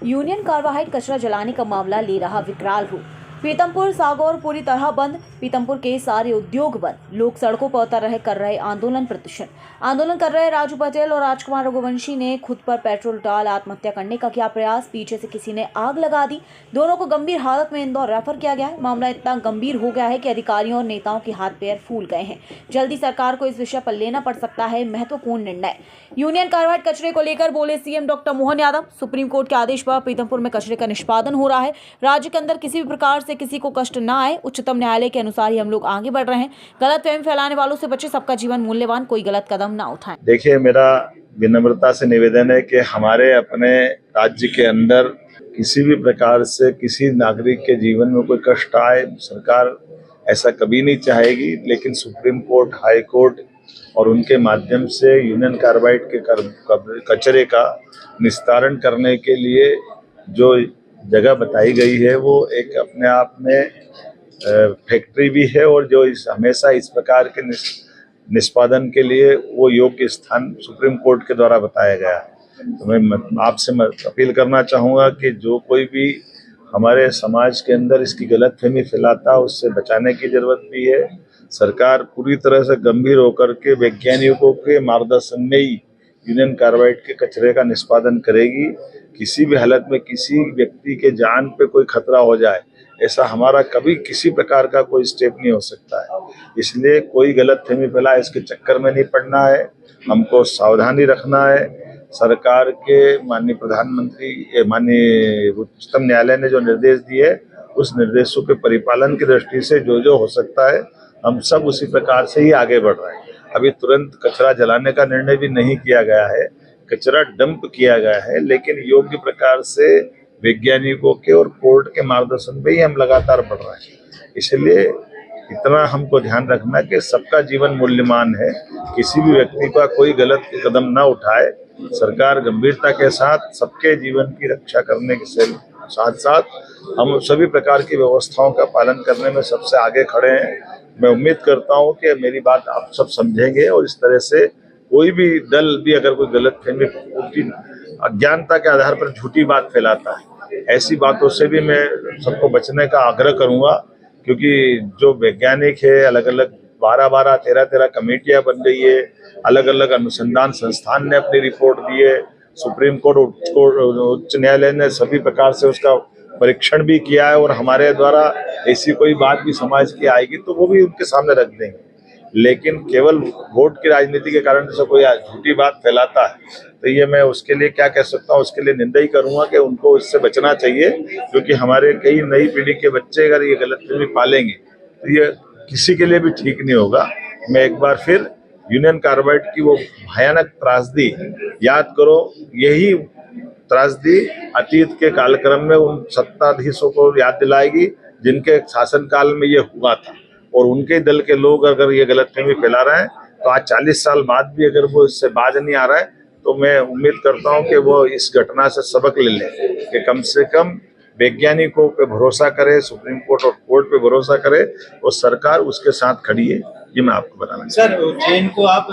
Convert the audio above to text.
Union carbide कचरा जलाने का मामला ले रहा विकराल रूप। पीतमपुर सागौर पूरी तरह बंद। पीतमपुर के सारे उद्योग बंद। लोग सड़कों पर उतर कर रहे आंदोलन प्रदर्शन। आंदोलन कर रहे राजू पटेल और राजकुमार रघुवंशी ने खुद पर पेट्रोल डाल आत्महत्या करने का किया प्रयास। पीछे से किसी ने आग लगा दी। दोनों को गंभीर हालत में इंदौर रेफर किया गया है। मामला इतना गंभीर हो गया है कि अधिकारियों और नेताओं के हाथ पैर फूल गए हैं। जल्दी सरकार को इस विषय पर लेना पड़ सकता है महत्वपूर्ण निर्णय। यूनियन कार्बाइड कचरे को लेकर बोले CM doctor Mohan Yadav. Supreme court के आदेश पर पीतमपुर में कचरे का निष्पादन हो रहा है। राज्य के अंदर किसी भी प्रकार से किसी को कष्ट न आए, उच्चतम न्यायालय के अनुसार ही हम लोग आगे बढ़ रहे हैं। गलतफहमी फैलाने वालों से बचे। सबका जीवन मूल्यवान, कोई गलत कदम ना उठाएं। देखिए, मेरा विनम्रता से निवेदन है कि हमारे अपने राज्य के अंदर किसी भी प्रकार से किसी नागरिक के जीवन में कोई कष्ट आए, सरकार ऐसा कभी नहीं चाहेगी। लेकिन सुप्रीम कोर्ट, हाई कोर्ट और उनके माध्यम से यूनियन कार्बाइड के कचरे का निस्तारण करने के लिए जो जगह बताई गई है वो एक अपने आप में फैक्ट्री भी है, और जो हमेशा इस प्रकार के निष्पादन के लिए वो योग्य स्थान सुप्रीम कोर्ट के द्वारा बताया गया है। तो मैं आपसे अपील करना चाहूँगा कि जो कोई भी हमारे समाज के अंदर इसकी गलतफहमी फैलाता है उससे बचाने की जरूरत भी है। सरकार पूरी तरह से गंभीर होकर के वैज्ञानिकों के मार्गदर्शन में ही यूनियन कार्बाइड के कचरे का निष्पादन करेगी। किसी भी हालत में किसी व्यक्ति के जान पे कोई खतरा हो जाए, ऐसा हमारा कभी किसी प्रकार का कोई स्टेप नहीं हो सकता है। इसलिए कोई गलतफहमी फैलाए इसके चक्कर में नहीं पड़ना है। हमको सावधानी रखना है। सरकार के माननीय प्रधानमंत्री, माननीय उच्चतम न्यायालय ने जो निर्देश दिए उस निर्देशों के परिपालन की दृष्टि से जो हो सकता है हम सब उसी प्रकार से ही आगे बढ़ रहे हैं। अभी तुरंत कचरा जलाने का निर्णय भी नहीं किया गया है, कचरा डंप किया गया है, लेकिन योग्य प्रकार से वैज्ञानिकों के और कोर्ट के मार्गदर्शन पे ही हम लगातार बढ़ रहे हैं। इसलिए इतना हमको ध्यान रखना कि सबका जीवन मूल्यवान है, किसी भी व्यक्ति का कोई गलत कदम ना उठाए। सरकार गंभीरता के साथ सबके जीवन की रक्षा करने के साथ साथ हम सभी प्रकार की व्यवस्थाओं का पालन करने में सबसे आगे खड़े हैं। मैं उम्मीद करता हूं कि मेरी बात आप सब समझेंगे और इस तरह से कोई भी दल भी अगर कोई गलतफहमी, अज्ञानता के आधार पर झूठी बात फैलाता है, ऐसी बातों से भी मैं सबको बचने का आग्रह करूंगा। क्योंकि जो वैज्ञानिक है, अलग अलग 12-12, 13-13 कमेटियां बन रही है, अलग अलग अनुसंधान संस्थान ने अपनी रिपोर्ट दी है, सुप्रीम कोर्ट, उच्च न्यायालय ने सभी प्रकार से उसका परीक्षण भी किया है, और हमारे द्वारा ऐसी कोई बात भी समाज की आएगी तो वो भी उनके सामने रख देंगे। लेकिन केवल वोट की राजनीति के कारण से कोई झूठी बात फैलाता है तो ये मैं उसके लिए क्या कह सकता हूँ, उसके लिए निंदा ही करूंगा कि उनको इससे बचना चाहिए। क्योंकि हमारे कई नई पीढ़ी के बच्चे अगर ये गलतफहमी पालेंगे तो ये किसी के लिए भी ठीक नहीं होगा। मैं एक बार फिर यूनियन कार्बाइड की वो भयानक त्रासदी याद करो, यही त्रासदी अतीत के कालक्रम में उन सत्ताधीशों को याद दिलाएगी जिनके शासनकाल में ये हुआ था, और उनके दल के लोग अगर ये गलतफहमी फैला रहे हैं तो आज 40 साल बाद भी अगर वो इससे बाज नहीं आ रहा है तो मैं उम्मीद करता हूं कि वो इस घटना से सबक ले लें कि कम से कम वैज्ञानिकों पे भरोसा करे, सुप्रीम कोर्ट और कोर्ट पे भरोसा करे, और सरकार उसके साथ खड़ी है। ये मैं आपको बताना चाहता हूं। सर, ट्रेन को आप